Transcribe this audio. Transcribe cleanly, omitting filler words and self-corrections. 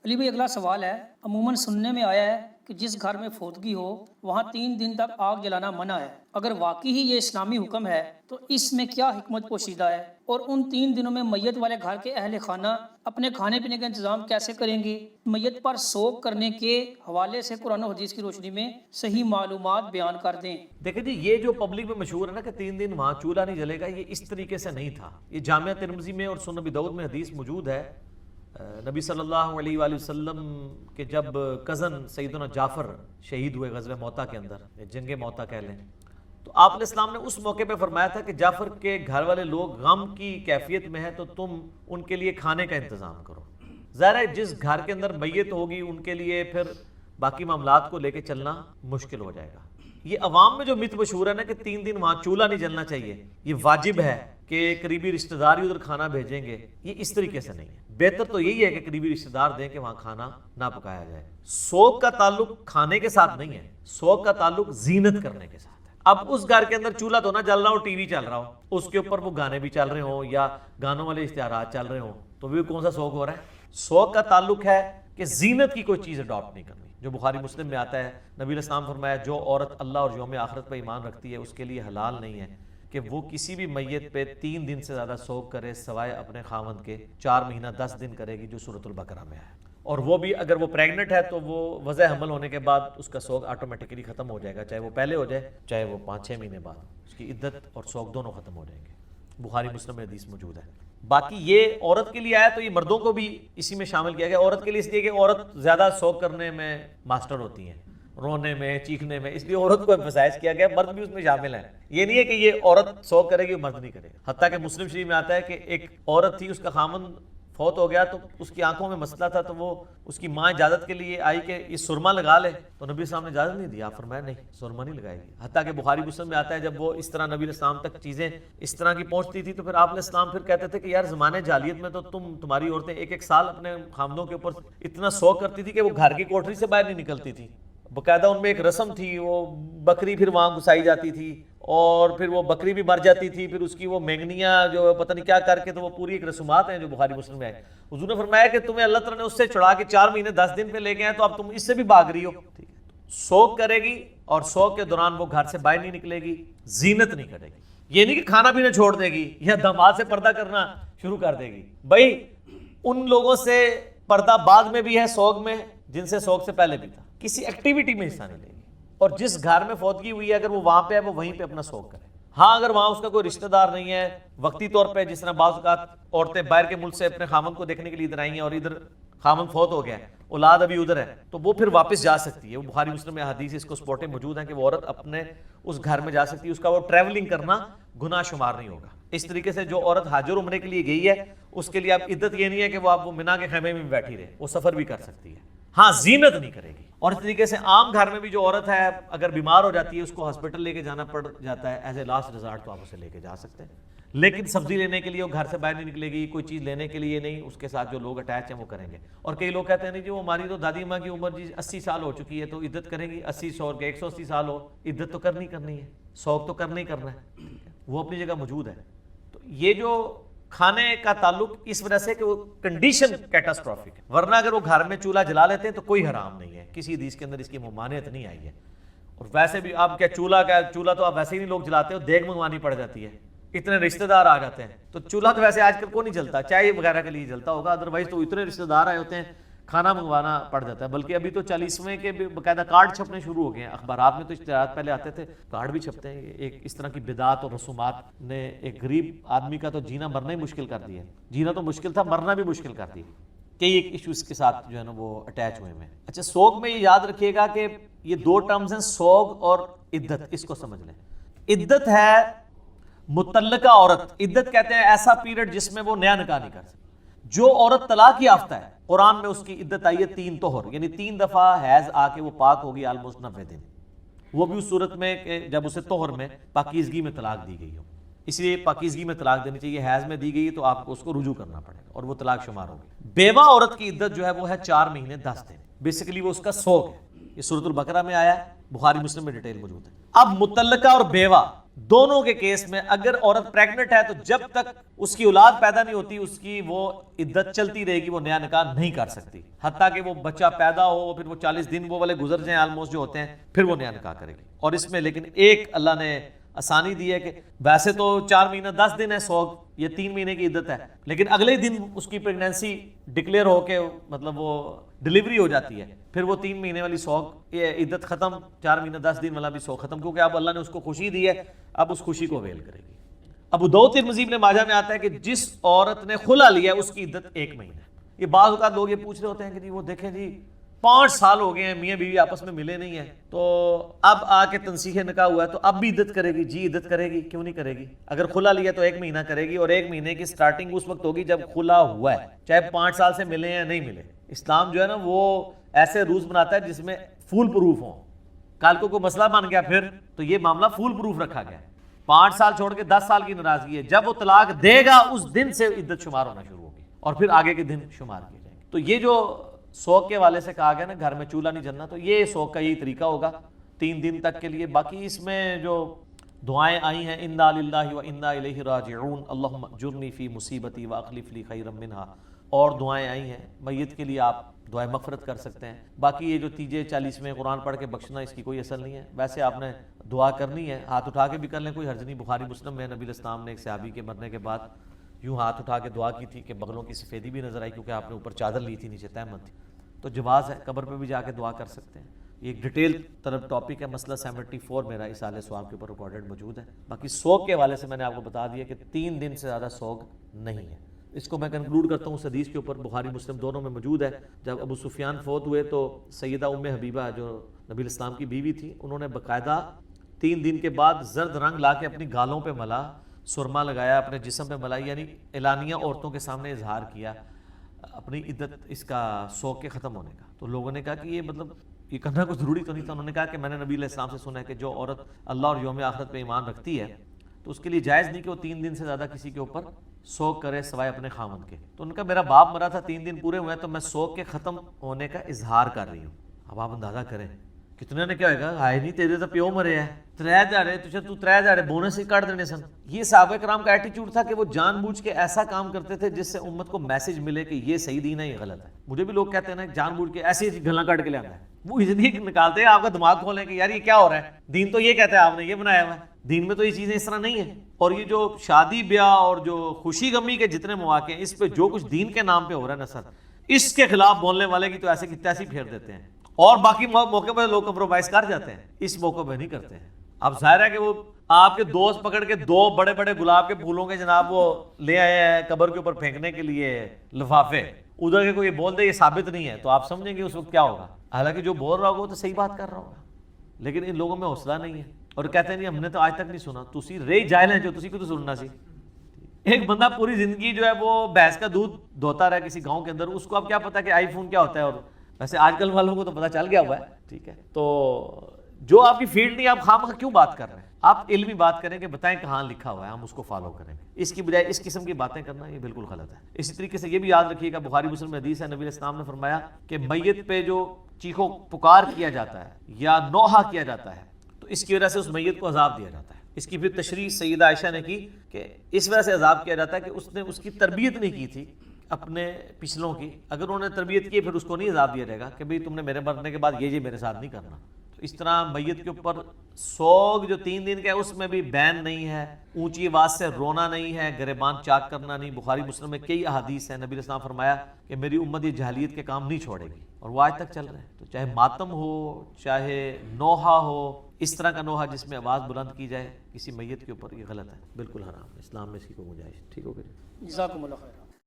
علی بھائی اگلا سوال ہے، عموماً سننے میں آیا ہے کہ جس گھر میں فوتگی ہو وہاں 3 دن تک آگ جلانا منع ہے۔ اگر واقعی ہی یہ اسلامی حکم ہے تو اس میں کیا حکمت پوشیدہ ہے، اور ان 3 دنوں میں میت والے گھر کے اہل خانہ اپنے کھانے پینے کا انتظام کیسے کریں گے؟ میت پر سوگ کرنے کے حوالے سے قرآن و حدیث کی روشنی میں صحیح معلومات بیان کر دیں۔ دیکھیں جی، یہ جو پبلک میں مشہور ہے نا کہ 3 دن وہاں چولہا نہیں جلے گا، یہ اس طریقے سے نہیں تھا۔ یہ جامعہ ترمذی میں اور سنن ابی داؤد میں حدیث موجود ہے، نبی صلی اللہ علیہ وآلہ وسلم کے جب کزن سیدنا جعفر شہید ہوئے غزوہ موتا کے اندر، جنگ موتا کہہ لیں، تو آپ علیہ السلام نے اس موقع پہ فرمایا تھا کہ جعفر کے گھر والے لوگ غم کی کیفیت میں ہیں تو تم ان کے لیے کھانے کا انتظام کرو۔ ظاہر ہے جس گھر کے اندر میت ہوگی ان کے لیے پھر باقی معاملات کو لے کے چلنا مشکل ہو جائے گا۔ یہ عوام میں جو مت مشہور ہے نا کہ 3 دن وہاں چولہا نہیں جلنا چاہیے، یہ واجب ہے کہ قریبی رشتہ دار ادھر کھانا بھیجیں گے، یہ اس طریقے سے نہیں ہے۔ بہتر تو یہی ہے کہ قریبی رشتہ دار دیں کہ وہاں کھانا نہ پکایا جائے۔ سوگ کا تعلق کھانے کے ساتھ نہیں ہے، سوگ کا تعلق زینت کرنے کے ساتھ ہے۔ اب اس گھر کے اندر چولہا تو نہ جل رہا ہو، ٹی وی چل رہا ہو، اس کے اوپر وہ گانے بھی چل رہے ہوں یا گانوں والے اشتہارات چل رہے ہوں، تو وہ کون سا سوگ ہو رہا ہے؟ سوگ کا تعلق ہے کہ زینت کی کوئی چیز اڈاپٹ نہیں کرنی، جو بخاری مسلم میں آتا ہے، نبی علیہ السلام فرمایا جو عورت اللہ اور یوم آخرت پہ ایمان رکھتی ہے اس کے لیے حلال نہیں ہے کہ وہ کسی بھی میت پہ 3 دن سے زیادہ سوگ کرے سوائے اپنے خاوند کے۔ 4 مہینہ 10 دن کرے گی جو سورۃ البقرہ میں ہے، اور وہ بھی اگر وہ پریگننٹ ہے تو وہ وضع حمل ہونے کے بعد اس کا سوگ آٹومیٹکلی ختم ہو جائے گا، چاہے وہ پہلے ہو جائے چاہے وہ 5-6 مہینے بعد، اس کی عدت اور سوگ دونوں ختم ہو جائیں گے۔ بخاری مسلم میں حدیث موجود ہے۔ باقی یہ عورت کے لیے آیا تو یہ مردوں کو بھی اسی میں شامل کیا گیا۔ عورت کے لیے اس لیے کہ عورت زیادہ سوگ کرنے میں ماسٹر ہوتی ہیں، رونے میں، چیخنے میں، اس لیے عورت کو ایمفسائز کیا گیا، مرد بھی اس میں شامل ہے۔ یہ نہیں ہے کہ یہ عورت سوگ کرے گی اور مرد نہیں کرے گا۔ حتیٰ کہ مسلم شریف میں آتا ہے کہ ایک عورت تھی، اس کا خامن فوت ہو گیا تو اس کی آنکھوں میں مسئلہ تھا، تو وہ اس کی ماں اجازت کے لیے آئی کہ یہ سرما لگا لے، تو نبی صاحب نے اجازت نہیں دی، آپ فرمایا نہیں سرما نہیں لگائے گی۔ حتیٰ کہ بخاری مسلم میں آتا ہے جب وہ اس طرح نبی علیہ السلام تک چیزیں اس طرح کی پہنچتی تھی تو پھر آپ علیہ السلام پھر کہتے تھے کہ یار زمانے جاہلیت میں تو تمہاری عورتیں 1-1 سال اپنے خامدوں کے اوپر اتنا سوگ کرتی تھی کہ وہ گھر کی کوٹری سے باہر نہیں نکلتی تھی۔ باقاعدہ ان میں ایک رسم تھی، وہ بکری پھر وہاں گھسائی جاتی تھی اور پھر وہ بکری بھی مر جاتی تھی، پھر اس کی وہ مینگنیاں جو پتہ نہیں کیا کر کے، تو وہ پوری ایک رسومات ہیں جو بخاری مسلم میں ہے۔ حضور نے فرمایا کہ تمہیں اللہ تعالیٰ نے اس سے چھڑا کے 4 مہینے 10 دن پہ لے گئے ہیں تو اب تم اس سے بھی بھاگ رہی ہو۔ ٹھیک ہے، سوگ کرے گی اور سوگ کے دوران وہ گھر سے باہر نہیں نکلے گی، زینت نہیں کرے گی۔ یہ نہیں کہ کھانا پینا چھوڑ دے گی یا داماد سے پردہ کرنا شروع کر دے گی۔ بھائی ان لوگوں سے پردہ بعد میں بھی ہے سوگ میں جن سے سوگ سے پہلے بھی تھا، کسی ایکٹیویٹی میں حصہ نہیں لے گی، اور جس گھر میں فوتگی ہوئی ہے اگر وہ وہاں پہ ہے وہ وہیں پہ اپنا سوگ کرے۔ ہاں اگر وہاں اس کا کوئی رشتہ دار نہیں ہے، وقتی طور پہ جس طرح بعض اوقات عورتیں باہر کے ملک سے اپنے خامن کو دیکھنے کے لیے ادھر آئی ہیں اور ادھر خامن فوت ہو گیا ہے، اولاد ابھی ادھر ہے، تو وہ پھر واپس جا سکتی ہے۔ وہ بخاری مسلم میں حدیث اس کو سپورٹیں موجود ہیں کہ وہ عورت اپنے اس گھر میں جا سکتی ہے، اس کا وہ ٹریولنگ کرنا گناہ شمار نہیں ہوگا۔ اس طریقے سے جو عورت حاج عمرے کے لیے گئی ہے اس کے لیے اب عدت یہ نہیں ہے کہ وہ آپ منا کے خیمے میں بیٹھی رہے، وہ سفر بھی کر سکتی ہے، ہاں زینت نہیں کرے گی۔ اور اس طریقے سے عام گھر میں بھی جو عورت ہے اگر بیمار ہو جاتی ہے اس کو ہاسپٹل لے کے جانا پڑ جاتا ہے، ایز اے لاسٹ ریزارٹ تو آپ اسے لے کے جا سکتے ہیں، لیکن سبزی لینے کے لیے وہ گھر سے باہر نہیں نکلے گی، کوئی چیز لینے کے لیے نہیں، اس کے ساتھ جو لوگ اٹیچ ہیں وہ کریں گے۔ اور کئی لوگ کہتے ہیں نہیں جی وہ ہماری تو دادی ماں کی عمر جی 80 سال ہو چکی ہے تو عدت کریں گی، 80 کے 180 سال ہو، عدت تو کرنی ہے، سوگ تو کرنا ہی کرنا ہے، وہ اپنی جگہ موجود ہے۔ تو یہ جو کھانے کا تعلق اس وجہ سے کہ وہ کنڈیشن کیٹاسٹرافک ہے، ورنہ اگر وہ گھر میں چولہا جلا لیتے ہیں تو کوئی حرام نہیں ہے، کسی حدیث کے اندر اس کی ممانعت نہیں آئی ہے۔ اور ویسے بھی آپ کیا چولہا تو آپ ویسے ہی نہیں لوگ جلاتے ہو، دیگ منگوانی پڑ جاتی ہے، اتنے رشتہ دار آ جاتے ہیں، تو چولہا تو ویسے آج کل کو نہیں جلتا، چائے وغیرہ کے لیے جلتا ہوگا، ادروائز تو اتنے رشتہ دار آئے ہوتے ہیں کھانا منگوانا پڑ جاتا ہے۔ بلکہ ابھی تو 40ویں کے باقاعدہ کارڈ چھپنے شروع ہو گئے ہیں، اخبارات میں تو اشتہارات پہلے آتے تھے، کارڈ بھی چھپتے ہیں۔ ایک اس طرح کی بدعات اور رسومات نے ایک غریب آدمی کا تو جینا مرنا ہی مشکل کر دیا، جینا تو مشکل تھا، مرنا بھی مشکل کر دیا، کئی ایک ایشوز کے ساتھ جو ہے نا وہ اٹیچ ہوئے ہیں۔ اچھا سوگ میں یہ یاد رکھیے گا کہ یہ 2 ٹرمز ہیں، سوگ اور عدت، اس کو سمجھ لیں۔ عدت ہے متعلقہ عورت، عدت کہتے ہیں ایسا پیریڈ جس میں وہ نیا نکاح نہیں کر سکتی۔ جو عورت طلاق یافتہ ہے قرآن میں اس کی عدت آئی ہے 3 طہر، یعنی 3 دفعہ حیض آ کے وہ پاک ہوگی آلموسٹ 90 دن، وہ بھی اس صورت میں کہ جب اسے طہر میں پاکیزگی میں طلاق دی گئی ہو، اس لیے پاکیزگی میں طلاق دینی چاہیے، حیض میں دی گئی تو آپ کو اس کو رجوع کرنا پڑے گا اور وہ طلاق شمار ہوگی۔ بیوہ عورت کی عدت جو ہے وہ ہے 4 مہینے 10 دن، بیسیکلی وہ اس کا سوگ ہے، یہ سورۃ البقرہ میں آیا ہے، بخاری مسلم میں ڈیٹیل موجود ہے۔ اب متعلقہ اور بیوہ دونوں کے کیس میں اگر عورت پریگننٹ ہے تو جب تک اس کی اولاد پیدا نہیں ہوتی اس کی وہ عدت چلتی رہے گی، وہ نیا نکاح نہیں کر سکتی حتیٰ کہ وہ بچہ پیدا ہو، پھر وہ 40 دن وہ والے گزر جائیں آلموسٹ جو ہوتے ہیں، پھر وہ نیا نکاح کرے گی۔ اور اس میں لیکن ایک اللہ نے آسانی دی ہے کہ ویسے تو 4 مہینہ 10 دن ہے سوگ، یہ 3 مہینے کی عدت ہے، لیکن اگلے دن اس کی پریگنینسی ڈکلیئر ہو کے مطلب وہ ڈلیوری ہو جاتی ہے، پھر وہ 3 مہینے والی سوگ یہ عدت ختم، 4 مہینہ 10 دن والا بھی سوگ ختم، کیونکہ اب اللہ نے اس کو خوشی دی ہے، اب اس خوشی کو ویل کرے گی۔ ابو داؤد ترمذی ابن ماجہ میں آتا ہے کہ جس عورت نے خلا لیا ہے اس کی عدت 1 مہینہ ہے۔ یہ بعض اوقات لوگ یہ پوچھ رہے ہوتے ہیں کہ جی وہ دیکھیں جی 5 سال ہو گئے ہیں میاں بیوی آپس میں ملے نہیں ہیں، تو اب آ کے تنسیخ نکاح ہوا ہے تو اب بھی عدت کرے گی؟ جی عدت کرے گی، کیوں نہیں کرے گی؟ اگر خلا لیا تو 1 مہینہ کرے گی، اور 1 مہینے کی سٹارٹنگ اس وقت ہوگی جب خلا ہوا ہے، چاہے 5 سال سے ملے یا نہیں ملے۔ اسلام جو ہے نا وہ ایسے رولز بناتا ہے جس میں فول پروف ہوں، کل کو کوئی مسئلہ بن گیا پھر تو یہ معاملہ فول پروف رکھا گیا ہے۔ 5 سال چھوڑ کے 10 سال کی ناراضگی ہے، جب وہ طلاق دے گا اس دن سے عدت شمار ہونا شروع ہوگی اور پھر آگے کے دن شمار کیے جائیں گے۔ تو یہ جو سوگ کے والے سے کہا گیا نا گھر میں چولہا نہیں جلنا، تو یہ سوگ کا یہی طریقہ ہوگا 3 دن تک کے لیے۔ باقی اس میں جو دعائیں آئی ہیں انا للہ و انا الیہ راجعون اللہم اجرنی فی مصیبتی واخلف لی خیرا منہا، اور دعائیں آئی ہیں میت کے لیے، آپ دعائیں مغفرت کر سکتے ہیں۔ باقی یہ جو 30-40 قرآن پڑھ کے بخشنا اس کی کوئی اصل نہیں ہے، ویسے آپ نے دعا کرنی ہے، ہاتھ اٹھا کے بھی کر لیں، کوئی حرج نہیں۔ بخاری مسلم میں نبی الاسلام نے ایک صحابی کے مرنے کے بعد یوں ہاتھ اٹھا کے دعا کی تھی کہ بغلوں کی سفیدی بھی نظر آئی، کیونکہ آپ نے اوپر چادر لی تھی نیچے تہمت تھی، تو جواز ہے، قبر پہ بھی جا کے دعا کر سکتے ہیں۔ یہ ایک ڈیٹیل طرف ٹاپک ہے، مسئلہ 74 میرا اصالہ ثواب کے اوپر ریکارڈڈ موجود ہے۔ باقی سوگ کے حوالے سے میں نے آپ کو بتا دیا کہ 3 دن سے زیادہ سوگ نہیں ہے۔ اس کو میں کنکلوڈ کرتا ہوں اس حدیث کے اوپر، بخاری مسلم دونوں میں موجود ہے۔ جب ابو سفیان فوت ہوئے تو سیدہ ام حبیبہ جو نبی الاسلام کی بیوی تھی، انہوں نے باقاعدہ 3 دن کے بعد زرد رنگ لا کے اپنی گالوں پہ ملا، سرما لگایا، اپنے جسم پہ ملائی، یعنی اعلانیہ عورتوں کے سامنے اظہار کیا اپنی عدت اس کا سوگ کے ختم ہونے کا۔ تو لوگوں نے کہا کہ یہ مطلب یہ کرنا کوئی ضروری تو نہیں تھا۔ انہوں نے کہا کہ میں نے نبی علیہ السلام سے سنا ہے کہ جو عورت اللہ اور یوم آخرت پہ ایمان رکھتی ہے تو اس کے لیے جائز نہیں کہ وہ 3 دن سے زیادہ کسی کے اوپر سوگ کرے سوائے اپنے خامند کے۔ تو ان کا میرا باپ مرا تھا، 3 دن پورے ہوئے تو میں سوگ کے ختم ہونے کا اظہار کر رہی ہوں۔ اب آپ اندازہ کریں کتنے نے کیا ہوگا، ہائے نہیں تیرے تو پیو مرے ہے، 3000 تو 3000 بونس ہی کاٹ دینے سن۔ یہ صحابہ کرام کا ایٹیٹیوڈ تھا کہ وہ جان بوجھ کے ایسا کام کرتے تھے جس سے امت کو میسج ملے کہ یہ صحیح دین ہے، یہ غلط ہے۔ مجھے بھی لوگ کہتے ہیں نا جان بوجھ کے ایسے گلا کاٹ کے لے آنا ہے، وہ اس لیے نکالتے ہیں آپ کا دماغ کھولیں کہ یار یہ کیا ہو رہا ہے، دین تو یہ کہتا ہے آپ نے یہ بنایا ہوا ہے، دین میں تو یہ چیزیں اس طرح نہیں ہیں۔ اور یہ جو شادی بیاہ اور جو خوشی غمی کے جتنے مواقع ہیں اس پہ جو کچھ دین کے نام پہ ہو رہا ہے نا سر، اس کے خلاف بولنے والے کی تو ایسے کی تیسی پھیر دیتے ہیں، اور باقی موقع پہ لوگ کمپرومائز کر جاتے ہیں، اس موقع پہ نہیں کرتے ہیں۔ اب ظاہر ہے کہ وہ آپ کے دوست پکڑ کے 2 بڑے بڑے گلاب کے پھولوں کے جناب وہ لے آئے ہیں قبر کے اوپر پھینکنے کے لیے لفافے، ادھر کے کوئی بول دے یہ ثابت نہیں ہے تو آپ سمجھیں گے اس وقت کیا ہوگا۔ حالانکہ جو بول رہا ہوگا وہ تو صحیح بات کر رہا ہوگا، لیکن ان لوگوں میں حوصلہ نہیں ہے اور کہتے ہیں نہیں ہم نے تو آج تک نہیں سنا، تسی رے جاہل ہیں جو تسی کو تو سننا سی۔ ایک بندہ پوری زندگی جو ہے وہ بھینس کا دودھ دھوتا رہا کسی گاؤں کے اندر، اس کو اب کیا پتا کہ آئی فون کیا ہوتا ہے، اور ویسے آج کل والوں کو تو پتا چل گیا ہوا ہے، ٹھیک ہے۔ تو جو آپ کی فیلڈ نہیں، آپ خواہ کیوں بات کر رہے ہیں؟ آپ علمی بات کریں کہ بتائیں کہاں لکھا ہوا ہے، ہم اس کو فالو کریں گے، اس کی بجائے اس قسم کی باتیں کرنا یہ بالکل غلط ہے۔ اسی طریقے سے یہ بھی یاد رکھیے گا، بخاری مسلم میں حدیث ہے، نبی علیہ السلام نے فرمایا کہ میت پہ جو چیخو پکار کیا جاتا ہے یا نوحہ کیا جاتا ہے تو اس کی وجہ سے اس میت کو عذاب دیا جاتا ہے۔ اس کی پھر تشریح سیدہ عائشہ نے کی کہ اس وجہ سے عذاب کیا جاتا ہے کہ اس نے اس کی تربیت نہیں کی تھی اپنے پچھلوں کی، اگر انہوں نے تربیت کی پھر اس کو نہیں عذاب دیا جائے گا کہ بھئی تم نے میرے مرنے کے بعد یہ میرے ساتھ نہیں کرنا۔ تو اس طرح میت کے اوپر سوگ جو 3 دن کا ہے اس میں بھی بین نہیں ہے، اونچی آواز سے رونا نہیں ہے، گریبان چاک کرنا نہیں۔ بخاری مسلم میں کئی احادیث ہیں، نبی علیہ السلام فرمایا کہ میری امت یہ جاہلیت کے کام نہیں چھوڑے گی، اور وہ آج تک چل رہے ہیں۔ تو چاہے ماتم ہو چاہے نوحہ ہو، اس طرح کا نوحہ جس میں آواز بلند کی جائے کسی میت کے اوپر، یہ غلط ہے، بالکل حرام ہے، اسلام میں اس کی کوئی گنجائش۔ ٹھیک ہو گیا؟ جزاکم اللہ خیر۔